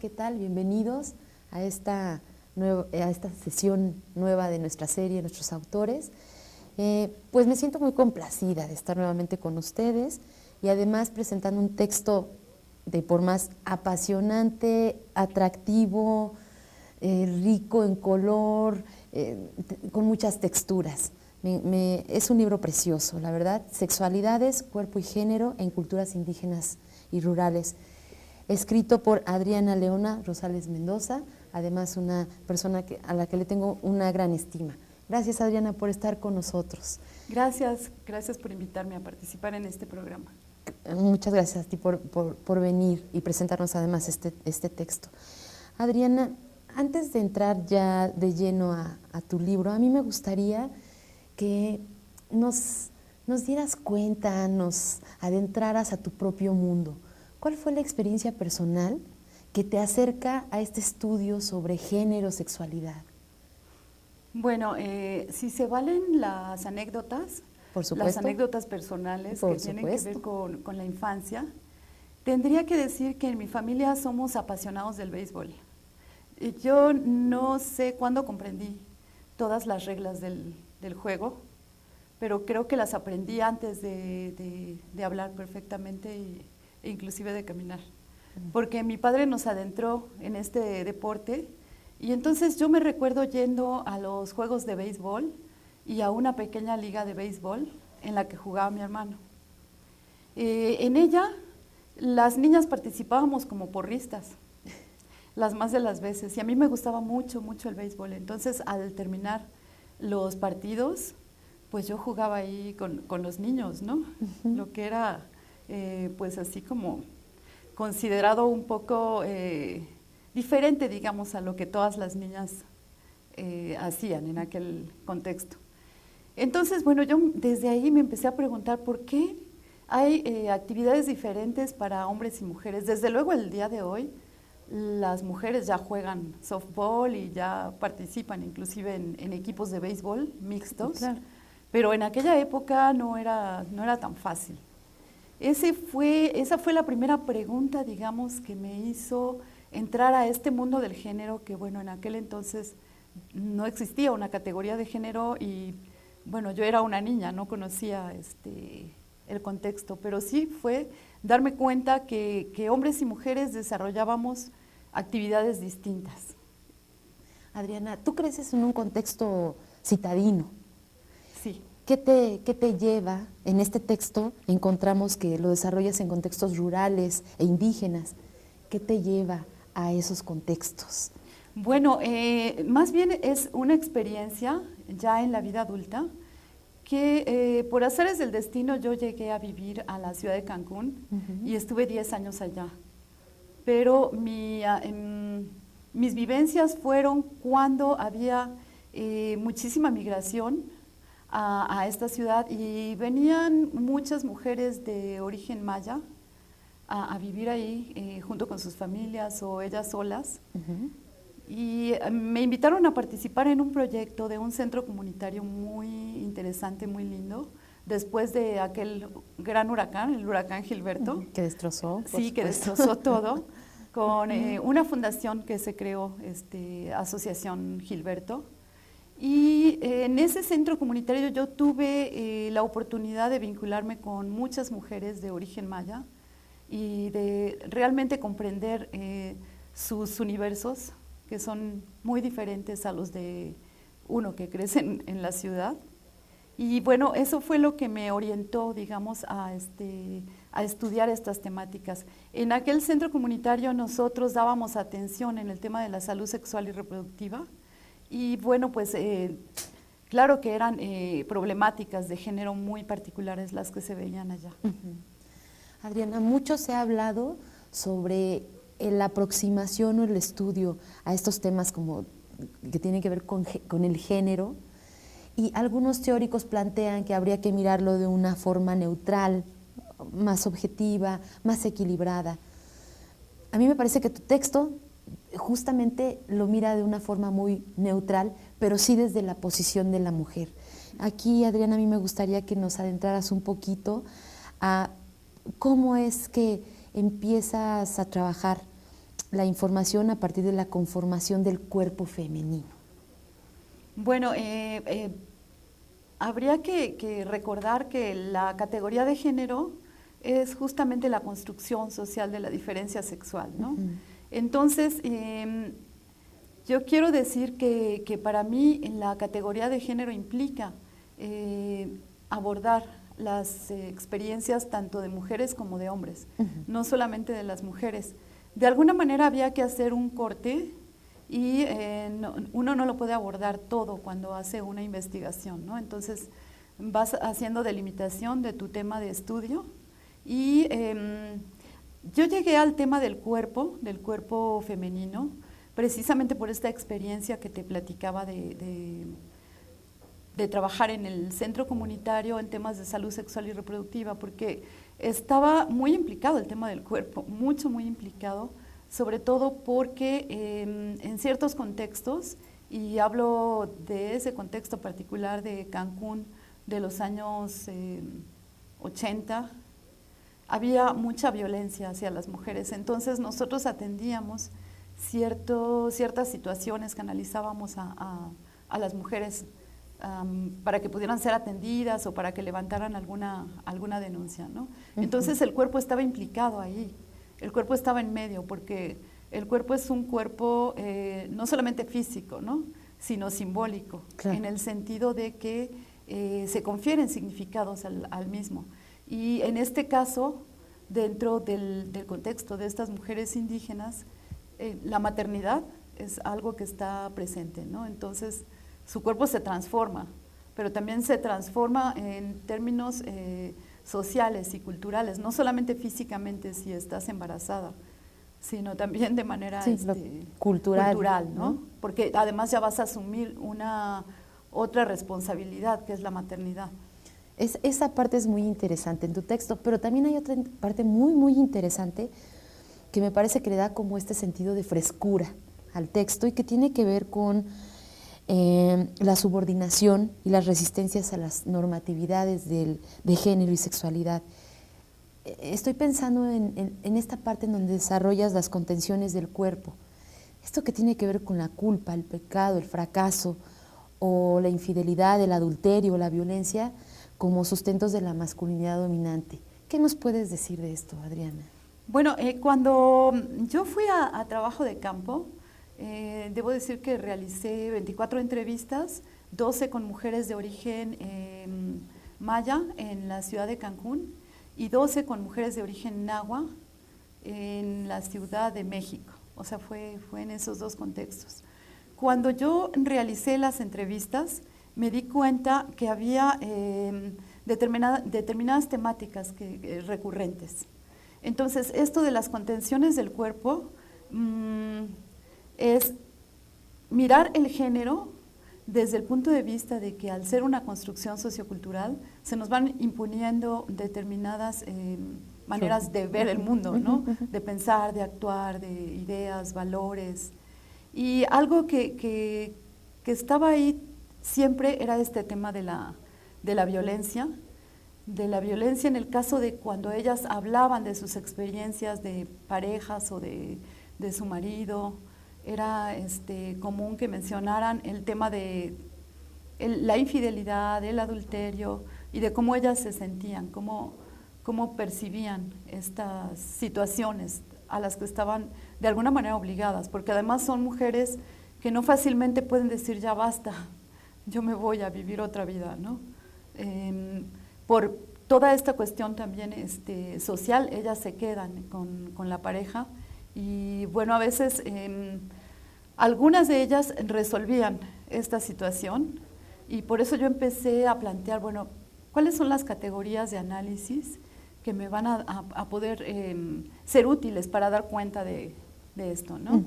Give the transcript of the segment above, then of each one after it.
¿Qué tal? Bienvenidos a esta sesión nueva de nuestra serie, nuestros autores. Pues me siento muy complacida de estar nuevamente con ustedes y además presentando un texto de por más apasionante, atractivo, rico en color, con muchas texturas. Es un libro precioso, la verdad. Sexualidades, cuerpo y género en culturas indígenas y rurales. Escrito por Adriana Leona Rosales Mendoza, además una persona a la que le tengo una gran estima. Gracias, Adriana, por estar con nosotros. Gracias por invitarme a participar en este programa. Muchas gracias a ti por venir y presentarnos además este texto. Adriana, antes de entrar ya de lleno a tu libro, a mí me gustaría que nos dieras cuenta, nos adentraras a tu propio mundo. ¿Cuál fue la experiencia personal que te acerca a este estudio sobre género, sexualidad? Bueno, si se valen las anécdotas, por supuesto, las anécdotas personales que tienen que ver con la infancia, tendría que decir que en mi familia somos apasionados del béisbol. Yo no sé cuándo comprendí todas las reglas del juego, pero creo que las aprendí antes de hablar perfectamente e inclusive de caminar, porque mi padre nos adentró en este deporte y entonces yo me recuerdo yendo a los juegos de béisbol y a una pequeña liga de béisbol en la que jugaba mi hermano. En ella las niñas participábamos como porristas, las más de las veces, y a mí me gustaba mucho el béisbol. Entonces al terminar los partidos, pues yo jugaba ahí con los niños, ¿no? Lo que era pues así como considerado un poco diferente, digamos, a lo que todas las niñas hacían en aquel contexto. Entonces, bueno, yo desde ahí me empecé a preguntar por qué hay actividades diferentes para hombres y mujeres. Desde luego el día de hoy las mujeres ya juegan softball y ya participan inclusive en equipos de béisbol mixtos, claro. Pero en aquella época no era tan fácil. Esa fue la primera pregunta, digamos, que me hizo entrar a este mundo del género, que bueno, en aquel entonces no existía una categoría de género y bueno, yo era una niña, no conocía el contexto, pero sí fue darme cuenta que hombres y mujeres desarrollábamos actividades distintas. Adriana, tú creces en un contexto citadino. Sí. ¿Qué te lleva? En este texto encontramos que lo desarrollas en contextos rurales e indígenas. ¿Qué te lleva a esos contextos? Bueno, más bien es una experiencia ya en la vida adulta que por azares del destino yo llegué a vivir a la ciudad de Cancún y estuve 10 años allá. Pero mis vivencias fueron cuando había muchísima migración a esta ciudad y venían muchas mujeres de origen maya a vivir ahí junto con sus familias o ellas solas. Y me invitaron a participar en un proyecto de un centro comunitario muy interesante, muy lindo, después de aquel gran huracán, el huracán Gilberto. Que destrozó. Sí, que destrozó todo, con una fundación que se creó, Asociación Gilberto. Y en ese centro comunitario yo tuve la oportunidad de vincularme con muchas mujeres de origen maya y de realmente comprender sus universos, que son muy diferentes a los de uno que crece en la ciudad. Y bueno, eso fue lo que me orientó, digamos, a estudiar estas temáticas. En aquel centro comunitario nosotros dábamos atención en el tema de la salud sexual y reproductiva. Y bueno, pues claro que eran problemáticas de género muy particulares las que se veían allá. Adriana, mucho se ha hablado sobre la aproximación o el estudio a estos temas como que tienen que ver con el género, y algunos teóricos plantean que habría que mirarlo de una forma neutral, más objetiva, más equilibrada. A mí me parece que tu texto justamente lo mira de una forma muy neutral, pero sí desde la posición de la mujer. Aquí, Adriana, a mí me gustaría que nos adentraras un poquito a cómo es que empiezas a trabajar la información a partir de la conformación del cuerpo femenino. Bueno, habría que recordar que la categoría de género es justamente la construcción social de la diferencia sexual, ¿no? Entonces, yo quiero decir que para mí la categoría de género implica abordar las experiencias tanto de mujeres como de hombres, no solamente de las mujeres. De alguna manera había que hacer un corte y uno no lo puede abordar todo cuando hace una investigación, ¿no? Entonces vas haciendo delimitación de tu tema de estudio y yo llegué al tema del cuerpo femenino, precisamente por esta experiencia que te platicaba de trabajar en el centro comunitario en temas de salud sexual y reproductiva, porque estaba muy implicado el tema del cuerpo, muy implicado, sobre todo porque en ciertos contextos, y hablo de ese contexto particular de Cancún de los años 80, había mucha violencia hacia las mujeres. Entonces nosotros atendíamos ciertas situaciones, canalizábamos a las mujeres para que pudieran ser atendidas o para que levantaran alguna denuncia, ¿no? Entonces el cuerpo estaba implicado ahí, el cuerpo estaba en medio, porque el cuerpo es un cuerpo no solamente físico, ¿no?, sino simbólico, claro, en el sentido de que se confieren significados al mismo. Y en este caso, dentro del contexto de estas mujeres indígenas, la maternidad es algo que está presente, ¿no? Entonces, su cuerpo se transforma, pero también se transforma en términos sociales y culturales, no solamente físicamente si estás embarazada, sino también de manera cultural, ¿no? Porque además ya vas a asumir otra responsabilidad, que es la maternidad. Esa parte es muy interesante en tu texto, pero también hay otra parte muy interesante que me parece que le da como este sentido de frescura al texto y que tiene que ver con la subordinación y las resistencias a las normatividades de género y sexualidad. Estoy pensando en esta parte en donde desarrollas las contenciones del cuerpo, esto que tiene que ver con la culpa, el pecado, el fracaso o la infidelidad, el adulterio, la violencia como sustentos de la masculinidad dominante. ¿Qué nos puedes decir de esto, Adriana? Bueno, cuando yo fui a trabajo de campo, debo decir que realicé 24 entrevistas, 12 con mujeres de origen maya en la ciudad de Cancún y 12 con mujeres de origen náhuatl en la Ciudad de México. O sea, fue en esos dos contextos. Cuando yo realicé las entrevistas, me di cuenta que había determinadas temáticas recurrentes. Entonces, esto de las contenciones del cuerpo es mirar el género desde el punto de vista de que al ser una construcción sociocultural se nos van imponiendo determinadas maneras de ver el mundo, ¿no? De pensar, de actuar, de ideas, valores. Y algo que estaba ahí siempre era este tema de la violencia en el caso de cuando ellas hablaban de sus experiencias de parejas o de su marido. Era común que mencionaran el tema de la infidelidad, el adulterio y de cómo ellas se sentían, cómo percibían estas situaciones a las que estaban de alguna manera obligadas, porque además son mujeres que no fácilmente pueden decir ya basta, yo me voy a vivir otra vida, ¿no? Por toda esta cuestión también social, ellas se quedan con la pareja. Y bueno, a veces algunas de ellas resolvían esta situación Y por eso yo empecé a plantear, bueno, ¿cuáles son las categorías de análisis que me van a poder ser útiles para dar cuenta de esto, ¿no?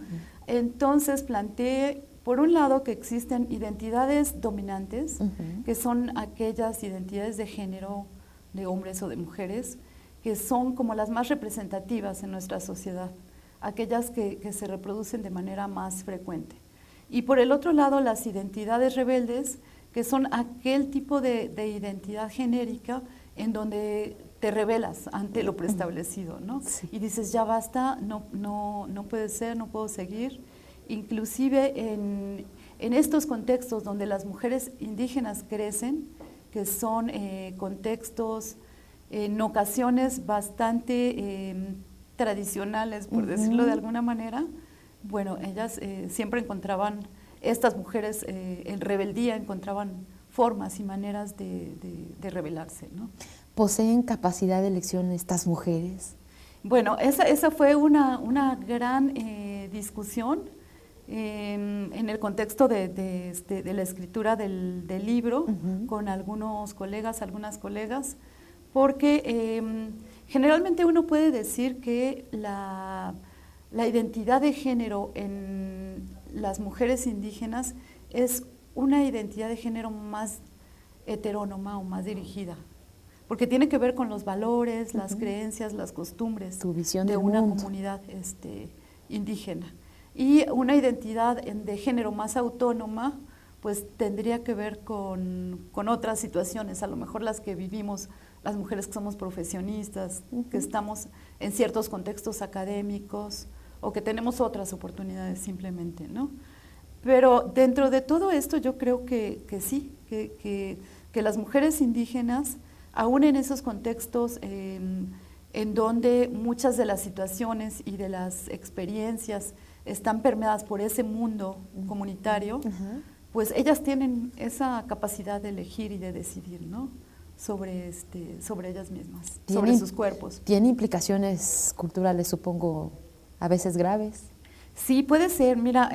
Entonces planteé, por un lado, que existen identidades dominantes, que son aquellas identidades de género de hombres o de mujeres, que son como las más representativas en nuestra sociedad, aquellas que se reproducen de manera más frecuente. Y por el otro lado, las identidades rebeldes, que son aquel tipo de identidad genérica en donde te rebelas ante lo preestablecido, ¿no? Sí. Y dices, ya basta, no puede ser, no puedo seguir. Inclusive en estos contextos donde las mujeres indígenas crecen, que son contextos en ocasiones bastante tradicionales, por decirlo de alguna manera, bueno, ellas siempre encontraban, estas mujeres en rebeldía encontraban formas y maneras de rebelarse, ¿no? ¿Poseen capacidad de elección estas mujeres? Bueno, esa fue una gran discusión en el contexto de la escritura del libro, con algunos colegas, algunas colegas, porque generalmente uno puede decir que la identidad de género en las mujeres indígenas es una identidad de género más heterónoma o más dirigida, porque tiene que ver con los valores, las creencias, las costumbres de una comunidad indígena. Y una identidad de género más autónoma, pues tendría que ver con otras situaciones, a lo mejor las que vivimos las mujeres que somos profesionistas, que estamos en ciertos contextos académicos o que tenemos otras oportunidades simplemente, ¿no? Pero dentro de todo esto yo creo que sí, que las mujeres indígenas, aún en esos contextos en donde muchas de las situaciones y de las experiencias están permeadas por ese mundo comunitario, pues ellas tienen esa capacidad de elegir y de decidir, ¿no? Sobre ellas mismas, sobre sus cuerpos. ¿Tiene implicaciones culturales, supongo, a veces graves? Sí, puede ser. Mira,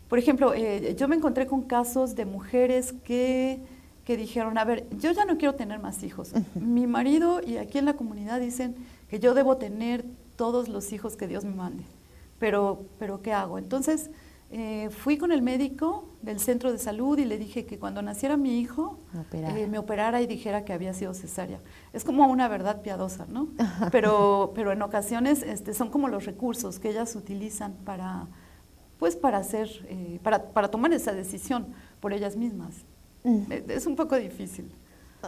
por ejemplo, yo me encontré con casos de mujeres que dijeron, a ver, yo ya no quiero tener más hijos. Mi marido y aquí en la comunidad dicen que yo debo tener todos los hijos que Dios me mande. Pero ¿qué hago? Entonces, fui con el médico del centro de salud y le dije que cuando naciera mi hijo me operara y dijera que había sido cesárea. Es como una verdad piadosa, ¿no? Pero en ocasiones son como los recursos que ellas utilizan para hacer, para tomar esa decisión por ellas mismas. Es un poco difícil.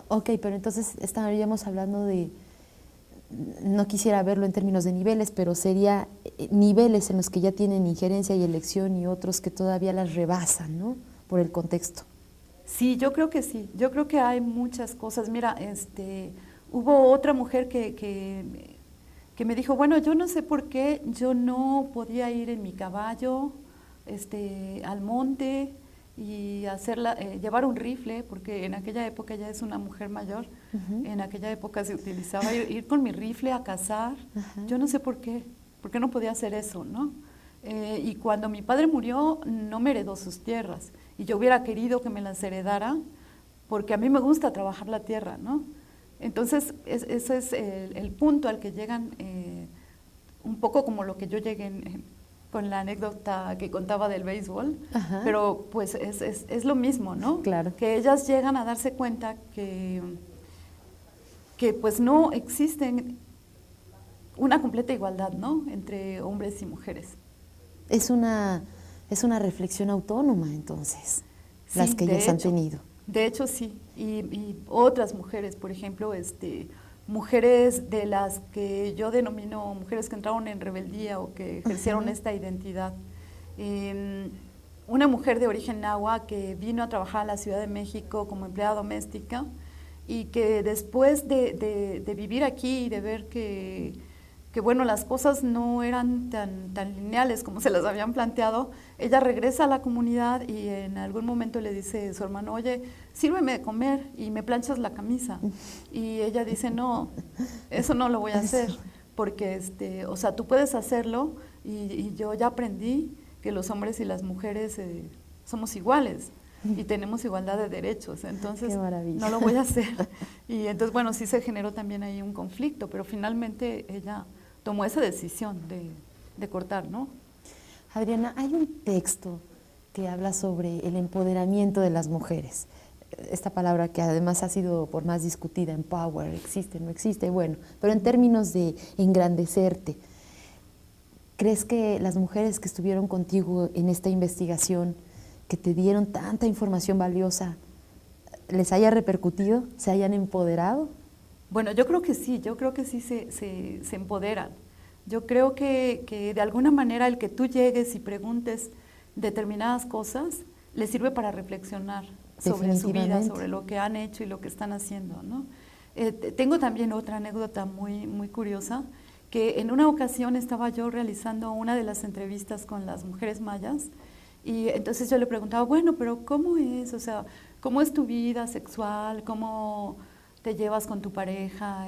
Ok, pero entonces estaríamos hablando de, no quisiera verlo en términos de niveles, pero sería niveles en los que ya tienen injerencia y elección y otros que todavía las rebasan, ¿no? Por el contexto. Sí, yo creo que sí. Yo creo que hay muchas cosas. Mira, hubo otra mujer que me dijo, bueno, yo no sé por qué yo no podía ir en mi caballo al monte y llevar un rifle, porque en aquella época ella es una mujer mayor, en aquella época se utilizaba ir con mi rifle a cazar. Yo no sé por qué no podía hacer eso, ¿no? Y cuando mi padre murió, no me heredó sus tierras, y yo hubiera querido que me las heredara, porque a mí me gusta trabajar la tierra, ¿no? Entonces, ese es el punto al que llegan, un poco como lo que yo llegué con la anécdota que contaba del béisbol, pero pues es lo mismo, ¿no? Claro. Que ellas llegan a darse cuenta que pues no existen una completa igualdad, ¿no? Entre hombres y mujeres. Es una reflexión autónoma, entonces, sí, las que ellas han tenido. De hecho, sí. Y otras mujeres, por ejemplo, mujeres de las que yo denomino mujeres que entraron en rebeldía o que ejercieron esta identidad. Una mujer de origen nahua que vino a trabajar a la Ciudad de México como empleada doméstica y que después de vivir aquí y de ver que bueno, las cosas no eran tan lineales como se las habían planteado, ella regresa a la comunidad y en algún momento le dice a su hermano, oye, sírveme de comer y me planchas la camisa. Y ella dice, no, eso no lo voy a hacer, porque o sea, tú puedes hacerlo y yo ya aprendí que los hombres y las mujeres somos iguales. y tenemos igualdad de derechos, entonces no lo voy a hacer. Y entonces, bueno, sí se generó también ahí un conflicto, pero finalmente ella tomó esa decisión de cortar, ¿no? Adriana, hay un texto que habla sobre el empoderamiento de las mujeres. Esta palabra que además ha sido por más discutida, empower, existe, no existe, bueno, pero en términos de engrandecerte, ¿crees que las mujeres que estuvieron contigo en esta investigación, que te dieron tanta información valiosa, les haya repercutido, se hayan empoderado? Bueno, yo creo que sí se empoderan. Yo creo que de alguna manera el que tú llegues y preguntes determinadas cosas les sirve para reflexionar sobre su vida, sobre lo que han hecho y lo que están haciendo, ¿no? Tengo también otra anécdota muy, muy curiosa, que en una ocasión estaba yo realizando una de las entrevistas con las mujeres mayas y entonces yo le preguntaba, bueno, pero ¿cómo es? O sea, ¿cómo es tu vida sexual? ¿Cómo te llevas con tu pareja?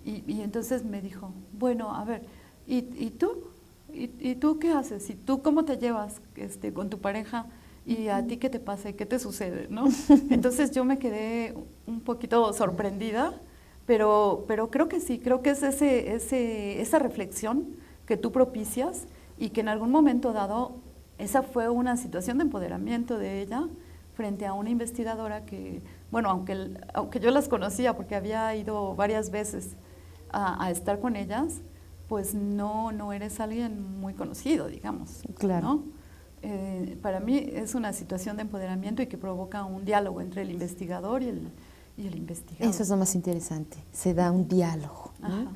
Y entonces me dijo, bueno, a ver, ¿y tú? ¿Y tú qué haces? ¿Y tú cómo te llevas con tu pareja? ¿Y a ti qué te pasa? ¿Y qué te sucede? ¿No? Entonces yo me quedé un poquito sorprendida, pero creo que sí, creo que es esa reflexión que tú propicias y que en algún momento dado, esa fue una situación de empoderamiento de ella frente a una investigadora que, bueno, aunque yo las conocía porque había ido varias veces a estar con ellas, pues no eres alguien muy conocido, digamos. Claro. ¿No? Para mí es una situación de empoderamiento y que provoca un diálogo entre el investigador y el investigado. Eso es lo más interesante, se da un diálogo, ¿no?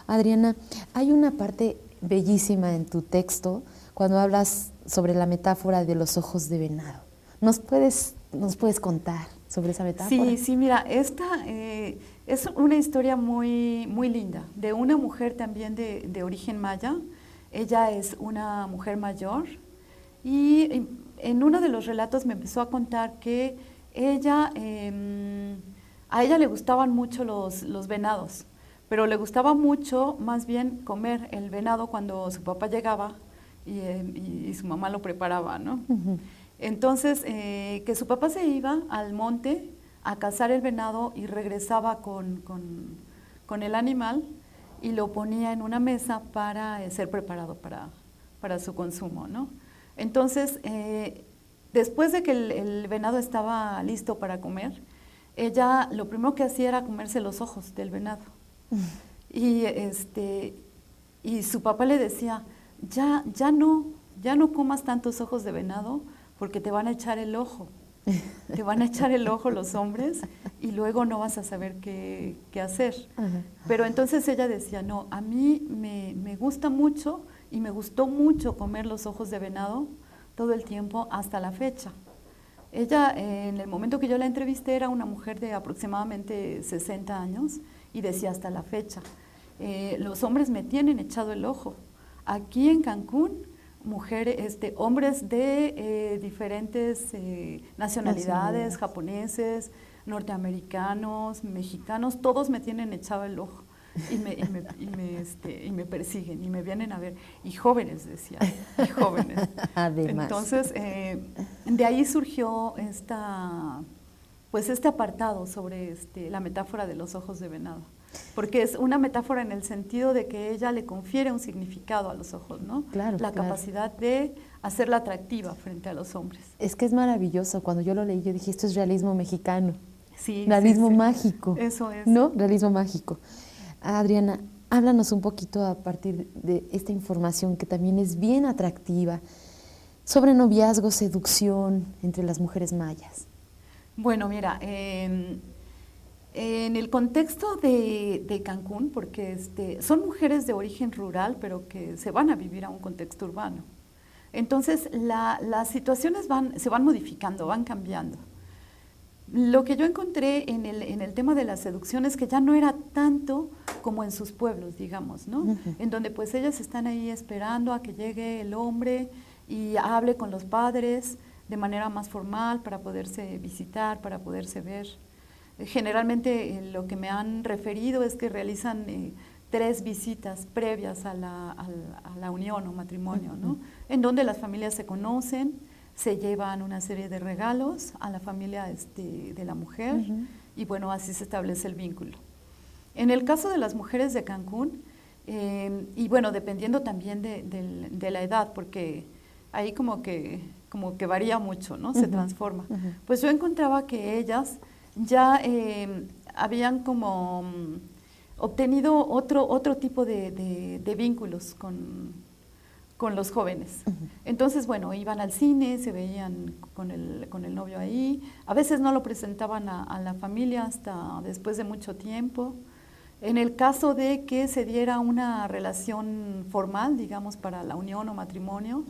Adriana, hay una parte bellísima en tu texto cuando hablas sobre la metáfora de los ojos de venado. ¿Nos puedes contar sobre esa metáfora? Sí, mira, esta es una historia muy, muy linda, de una mujer también de origen maya. Ella es una mujer mayor y en uno de los relatos me empezó a contar que a ella le gustaban mucho los venados, pero le gustaba mucho más bien comer el venado cuando su papá llegaba y su mamá lo preparaba, ¿no? Uh-huh. Entonces, que su papá se iba al monte a cazar el venado y regresaba con el animal y lo ponía en una mesa para ser preparado para su consumo, ¿no? Entonces, después de que el venado estaba listo para comer, ella lo primero que hacía era comerse los ojos del venado. Y su papá le decía, ya no comas tantos ojos de venado porque te van a echar el ojo. Te van a echar el ojo los hombres y luego no vas a saber qué hacer. Pero entonces ella decía, no, a mí me gusta mucho y me gustó mucho comer los ojos de venado todo el tiempo hasta la fecha. Ella, en el momento que yo la entrevisté, era una mujer de aproximadamente 60 años y decía hasta la fecha, los hombres me tienen echado el ojo. Aquí en Cancún, hombres de diferentes nacionalidades, japoneses, norteamericanos, mexicanos, todos me tienen echado el ojo. Y me persiguen y me vienen a ver, y jóvenes, decía, y jóvenes. Además. Entonces, de ahí surgió este apartado sobre la metáfora de los ojos de venado, porque es una metáfora en el sentido de que ella le confiere un significado a los ojos, ¿no? Claro, la capacidad de hacerla atractiva frente a los hombres. Es que es maravilloso, cuando yo lo leí yo dije, esto es realismo mexicano, sí, realismo sí. mágico. Eso es. ¿No? Realismo mágico. Adriana, háblanos un poquito a partir de esta información que también es bien atractiva sobre noviazgo, seducción entre las mujeres mayas. Bueno, mira, en el contexto de Cancún, porque son mujeres de origen rural, pero que se van a vivir a un contexto urbano. Entonces, las situaciones se van modificando, van cambiando. Lo que yo encontré en el tema de la seducción es que ya no era tanto como en sus pueblos, digamos, ¿no? Uh-huh. En donde pues ellas están ahí esperando a que llegue el hombre y hable con los padres de manera más formal para poderse visitar, para poderse ver. Generalmente lo que me han referido es que realizan 3 visitas previas a la unión o matrimonio, ¿no? Uh-huh. En donde las familias se conocen, se llevan una serie de regalos a la familia de la mujer y bueno, así se establece el vínculo. En el caso de las mujeres de Cancún, y bueno, dependiendo también de la edad, porque ahí como que varía mucho, ¿no? Se transforma. Pues yo encontraba que ellas ya habían como obtenido otro tipo de vínculos con los jóvenes. Entonces, bueno, iban al cine, se veían con el novio ahí, a veces no lo presentaban a la familia hasta después de mucho tiempo. En el caso de que se diera una relación formal, digamos, para la unión o matrimonio,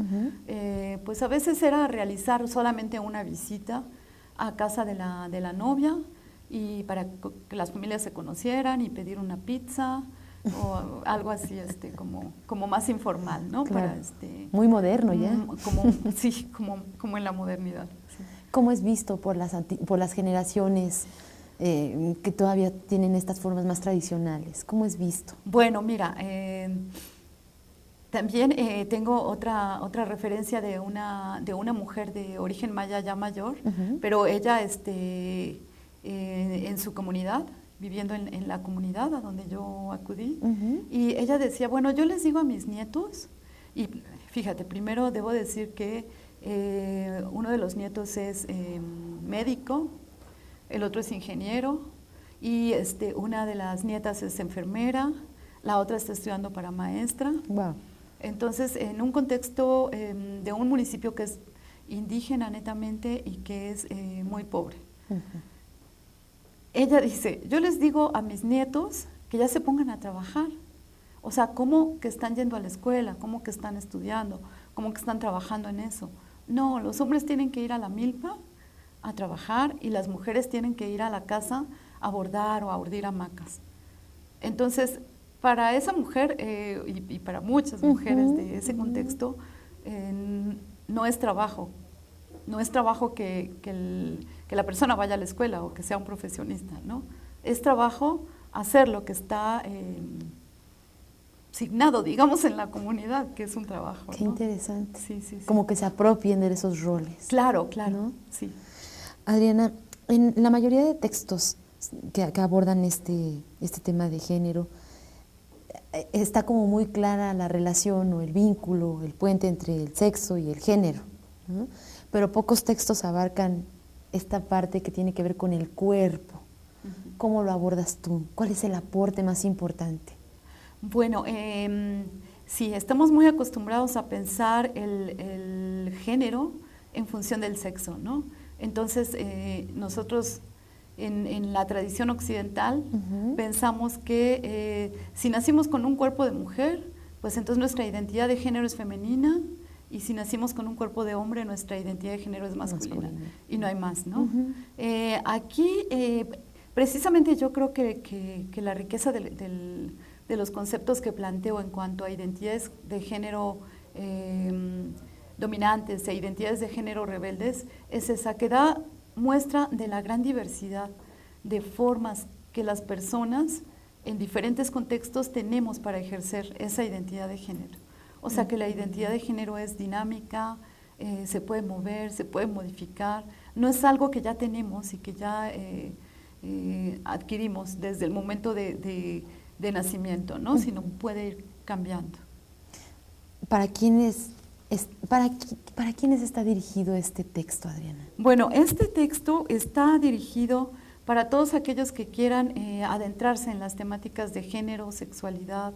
pues a veces era realizar solamente una visita a casa de la novia y para que las familias se conocieran y pedir una pizza o algo así, como más informal, ¿no? Claro. Para muy moderno ya. Sí, como en la modernidad. Sí. ¿Cómo es visto por las generaciones que todavía tienen estas formas más tradicionales? ¿Cómo es visto? Bueno, mira, también tengo otra referencia de una mujer de origen maya ya mayor, pero ella en su comunidad, viviendo en la comunidad a donde yo acudí, y ella decía, bueno, yo les digo a mis nietos, y fíjate, primero debo decir que uno de los nietos es médico, el otro es ingeniero, y una de las nietas es enfermera, la otra está estudiando para maestra. Wow. Entonces, en un contexto de un municipio que es indígena netamente y que es muy pobre. Ella dice, yo les digo a mis nietos que ya se pongan a trabajar. O sea, ¿cómo que están yendo a la escuela? ¿Cómo que están estudiando? ¿Cómo que están trabajando en eso? No, los hombres tienen que ir a la milpa a trabajar y las mujeres tienen que ir a la casa a bordar o a urdir hamacas. Entonces, para esa mujer y para muchas mujeres de ese contexto, no es trabajo. No es trabajo que la persona vaya a la escuela o que sea un profesionista, ¿no? Es trabajo hacer lo que está signado, digamos, en la comunidad, que es un trabajo. Qué interesante. Sí, sí, sí. Como que se apropien de esos roles. Claro, claro, ¿no? Sí. Adriana, en la mayoría de textos que abordan este tema de género, está como muy clara la relación o el vínculo, el puente entre el sexo y el género, ¿no? Pero pocos textos abarcan esta parte que tiene que ver con el cuerpo. ¿Cómo lo abordas tú? ¿Cuál es el aporte más importante? Bueno, sí, estamos muy acostumbrados a pensar el género en función del sexo, ¿no? Entonces, nosotros en la tradición occidental pensamos que si nacimos con un cuerpo de mujer, pues entonces nuestra identidad de género es femenina, y si nacimos con un cuerpo de hombre, nuestra identidad de género es masculina. Y no hay más, ¿no? Aquí, precisamente yo creo que la riqueza de los conceptos que planteo en cuanto a identidades de género dominantes e identidades de género rebeldes es esa, que da muestra de la gran diversidad de formas que las personas en diferentes contextos tenemos para ejercer esa identidad de género. O sea, que la identidad de género es dinámica, se puede mover, se puede modificar, no es algo que ya tenemos y que ya adquirimos desde el momento de nacimiento, ¿no? Sino puede ir cambiando. ¿Para quiénes está dirigido este texto, Adriana? Bueno, este texto está dirigido para todos aquellos que quieran adentrarse en las temáticas de género, sexualidad,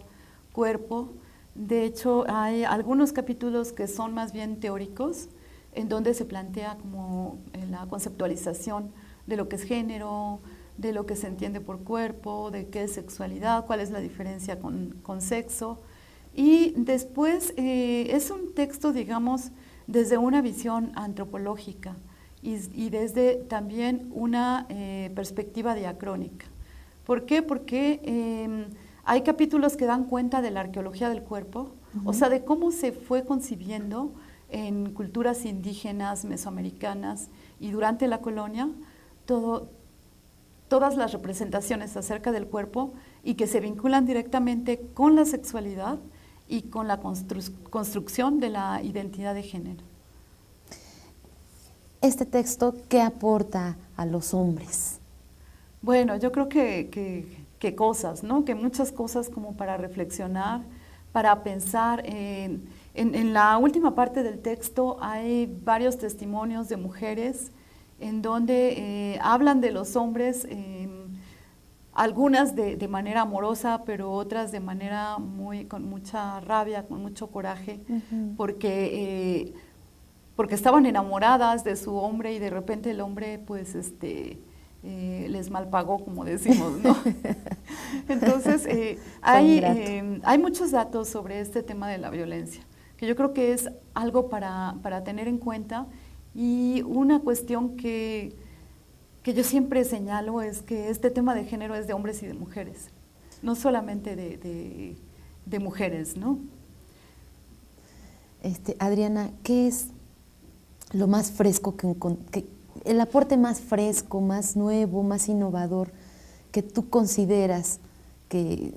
cuerpo. De hecho, hay algunos capítulos que son más bien teóricos, en donde se plantea como la conceptualización de lo que es género, de lo que se entiende por cuerpo, de qué es sexualidad, cuál es la diferencia con sexo. Y después es un texto, digamos, desde una visión antropológica y desde también una perspectiva diacrónica. ¿Por qué? Porque hay capítulos que dan cuenta de la arqueología del cuerpo, o sea, de cómo se fue concibiendo en culturas indígenas, mesoamericanas y durante la colonia, todas las representaciones acerca del cuerpo y que se vinculan directamente con la sexualidad y con la construcción de la identidad de género. este texto, ¿qué aporta a los hombres? Bueno, yo creo que cosas, ¿no? Que muchas cosas como para reflexionar, para pensar. En la última parte del texto hay varios testimonios de mujeres en donde hablan de los hombres, algunas de manera amorosa, pero otras de manera con mucha rabia, con mucho coraje, porque estaban enamoradas de su hombre y de repente el hombre pues les malpagó, como decimos, ¿no? Entonces hay muchos datos sobre este tema de la violencia, que yo creo que es algo para tener en cuenta, y una cuestión que yo siempre señalo es que este tema de género es de hombres y de mujeres, no solamente de mujeres, ¿no? Adriana, ¿qué es lo más fresco, el aporte más fresco, más nuevo, más innovador que tú consideras que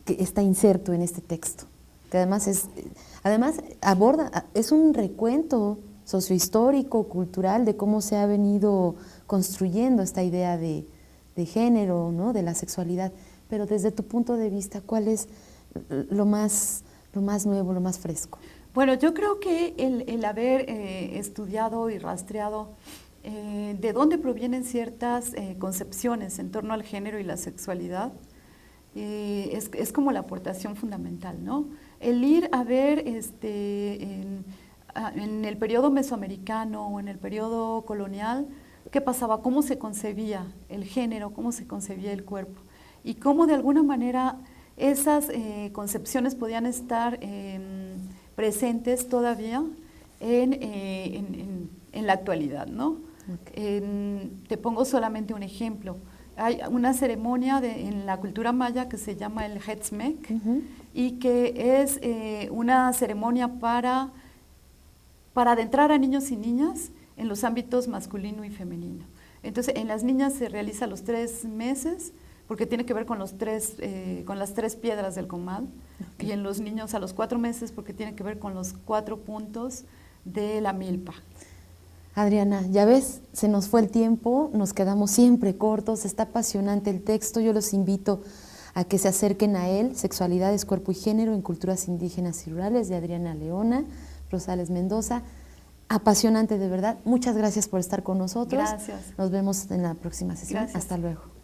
está inserto en este texto? Que además es un recuento sociohistórico, cultural, de cómo se ha venido construyendo esta idea de género, ¿no? De la sexualidad. Pero desde tu punto de vista, ¿cuál es lo más nuevo, lo más fresco? Bueno, yo creo que el haber estudiado y rastreado de dónde provienen ciertas concepciones en torno al género y la sexualidad es como la aportación fundamental, ¿no? El ir a ver en el periodo mesoamericano o en el periodo colonial, qué pasaba, cómo se concebía el género, cómo se concebía el cuerpo, y cómo de alguna manera esas concepciones podían estar presentes todavía en la actualidad, ¿no? Okay. Te pongo solamente un ejemplo. Hay una ceremonia en la cultura maya que se llama el Hetzmek, y que es una ceremonia para adentrar a niños y niñas en los ámbitos masculino y femenino. Entonces, en las niñas se realiza a los 3 meses, porque tiene que ver con las 3 piedras del comal, okay. Y en los niños a los 4 meses, porque tiene que ver con los 4 puntos de la milpa. Adriana, ya ves, se nos fue el tiempo, nos quedamos siempre cortos, está apasionante el texto, yo los invito a que se acerquen a él, Sexualidades, Cuerpo y Género en Culturas Indígenas y Rurales, de Adriana Leona Rosales Mendoza. Apasionante, de verdad. Muchas gracias por estar con nosotros. Gracias. Nos vemos en la próxima sesión. Gracias. Hasta luego.